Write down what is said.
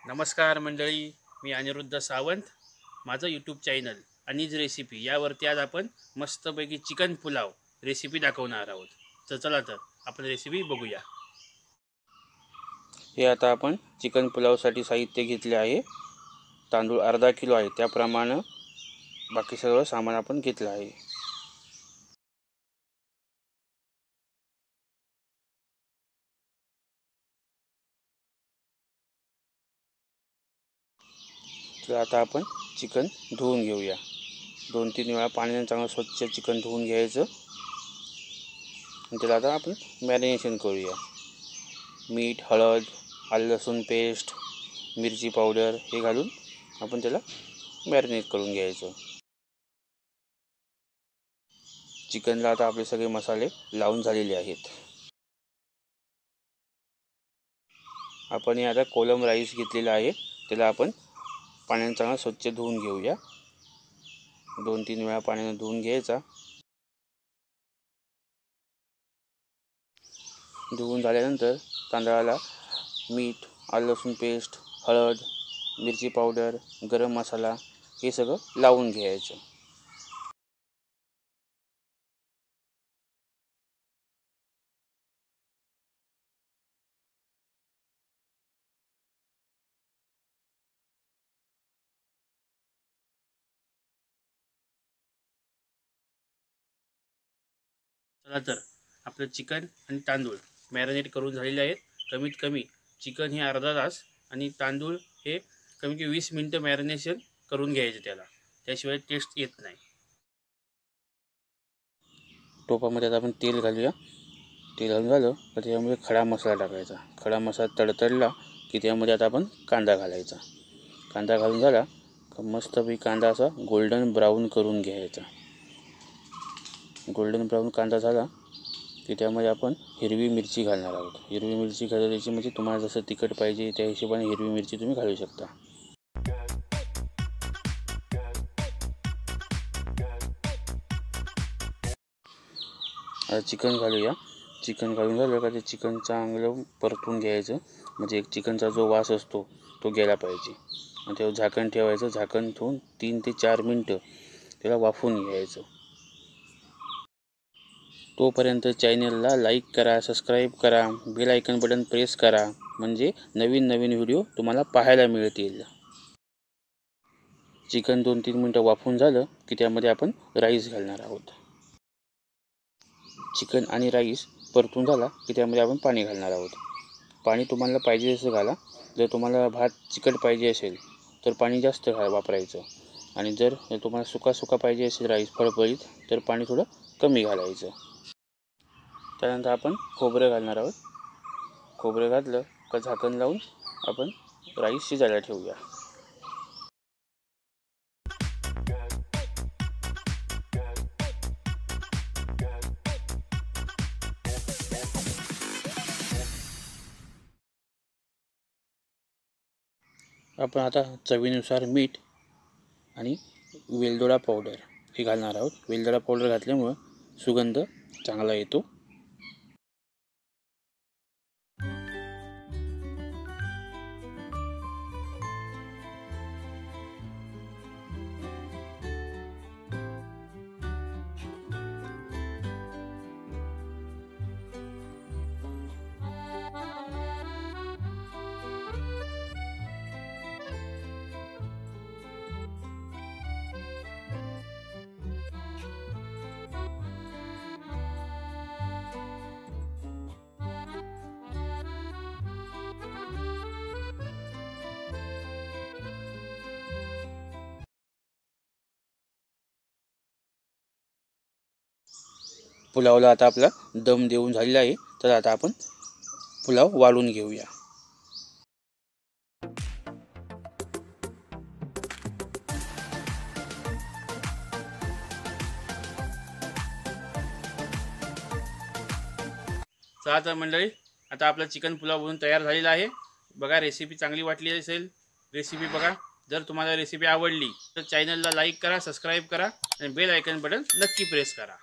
नमस्कार मंडळी, मी अनिरुद्ध सावंत. माझं यूट्यूब चॅनल अनिज रेसिपी यावरती आज आपण मस्तपैकी चिकन पुलाव रेसिपी दाखवणार आहोत. तर चला तर आपण रेसिपी बघूया. हे आता आपण चिकन पुलावसाठी साहित्य घेतले आहे. तांदूळ अर्धा किलो आहे, त्याप्रमाणे बाकी सगळं सामान आपण घेतलं आहे. तर आता आपण चिकन धुवून घेऊया. 2-3 वेळा पाण्याने चांगलं स्वच्छ चिकन धुवून घ्यायचं आणि त्याला आता आपण मॅरिनेशन करूया. मीठ, हळद, आलं लसूण पेस्ट, मिरची पावडर हे घालून आपण त्याला मॅरिनेट करून घ्यायचं. चिकनला आता आपले सगळे मसाले लावून झालेले आहेत. आपण हे आता कोलम राईस घेतलेला आहे, त्याला आपण पाण्याने चांगलं स्वच्छ धुवून घेऊया. 2-3 वेळा पाण्याने धुवून घ्यायचा. धुवून झाल्यानंतर तांदळाला मीठ, आलं लसूण पेस्ट, हळद, मिरची पावडर, गरम मसाला हे सगळं लावून घ्यायचं. चला तर आपलं चिकन आणि तांदूळ मॅरिनेट करून झालेले आहेत. कमीत कमी चिकन हे अर्धा तास आणि तांदूळ हे कमीत कमी 20 मिनिटं मॅरिनेशन करून घ्यायचे त्याला, त्याशिवाय टेस्ट येत नाही. टोपामध्ये आता आपण तेल घालूया. तेल घालून झालं तर त्यामध्ये खडा मसाला टाकायचा. खडा मसाला तडतडला की त्यामध्ये आता आपण कांदा घालायचा. कांदा घालून झाला का मस्तपैकी कांदा असा गोल्डन ब्राऊन करून घ्यायचा. गोल्डन ब्राऊन कांदा झाला की त्यामध्ये आपण हिरवी मिरची घालणार आहोत. हिरवी मिरची घालायची म्हणजे तुम्हाला जसं तिखट पाहिजे त्या हिशोबाने हिरवी मिरची तुम्ही घालू शकता. आता चिकन घालूया. चिकन घालून झालं का ते चिकन चांगलं परतून घ्यायचं, म्हणजे एक चिकनचा जो वास असतो तो गेला पाहिजे. आणि त्यावर झाकण ठेवायचं. झाकण ठेवून 3 ते 4 मिनटं त्याला वाफवून घ्यायचं. तोपर्यंत चॅनलला लाईक करा, सबस्क्राईब करा, बेल आयकन बटन प्रेस करा, म्हणजे नवीन नवीन व्हिडिओ तुम्हाला पाहायला मिळतील. चिकन 2-3 मिनटं वाफवून झालं की त्यामध्ये आपण राईस घालणार आहोत. चिकन आणि राईस परतून झाला की त्यामध्ये आपण पाणी घालणार आहोत. पाणी तुम्हाला पाहिजे तसं घाला. जर तुम्हाला भात चिकट पाहिजे असेल तर पाणी जास्त वापरायचं, आणि जर तुम्हाला सुका पाहिजे असेल राईस फळफळीत तर पाणी थोडं कमी घालायचं. त्यानंतर आपण खोबरं घालणार आहोत. खोबरं घातलं का झाकण लावून आपण राईस शिजायला ठेवूया. आपण आता चवीनुसार मीठ आणि वेलदोडा पावडर हे घालणार आहोत. वेलदोडा पावडर घातल्यामुळं सुगंध चांगला येतो. पुलावला आता आपला दम देऊन झालेला आहे, तर आता आपण पुलाव वाढून घेऊया. चला तर मंडळी, आता आपला चिकन पुलाव बनून तयार झालेला आहे. बघा, रेसिपी चांगली वाटली असेल रेसिपी बघा. जर तुम्हाला रेसिपी आवडली तर चॅनलला लाईक करा, सबस्क्राईब करा आणि बेल आयकन बटन नक्की प्रेस करा.